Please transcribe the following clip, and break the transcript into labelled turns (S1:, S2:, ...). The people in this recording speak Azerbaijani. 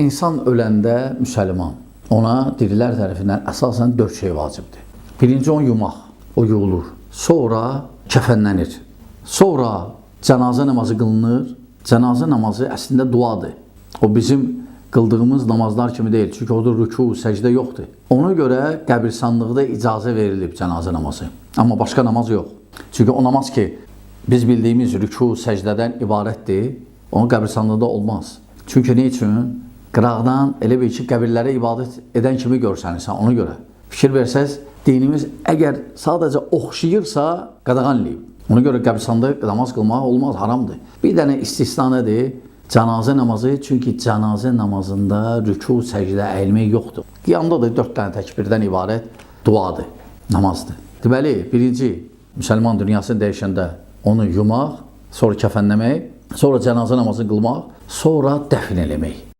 S1: İnsan öləndə müsəlman, ona dirilər tərəfindən əsasən 4 şey vacibdir. Birinci onu yumaq, o yuyulur. Sonra kəfənlənir. Sonra cənazə namazı qılınır. Cənazə namazı əslində duadır. O bizim qıldığımız namazlar kimi deyil. Çünki orada rüku, səcdə yoxdur. Ona görə qəbirstanlıqda icazə verilib cənazə namazı. Amma başqa namaz yox. Çünki o namaz ki, biz bildiyimiz rüku, səcdədən ibarətdir, onun qəbirstanlıqda olmaz. Çünki ne üçün? Qıraqdan elə bir ki, qəbirlərə ibadət edən kimi görsənirsən, ona görə. Fikir versəz, dinimiz əgər sadəcə oxşayırsa, qadağanlayıb. Ona görə qəbirstanda namaz qılmaq olmaz, haramdır. Bir dənə istisna nədir? Cənazə namazı, çünki cənazə namazında rüku, səcdə, əyilmək yoxdur. Qiyamda da 4 dənə təkbirdən ibarət duadır, namazdır. Deməli, birinci, müsəlman dünyasını dəyişəndə onu yumaq, sonra kəfənləmək, sonra cənazə namazı qılmaq, sonra dəfn eləmək.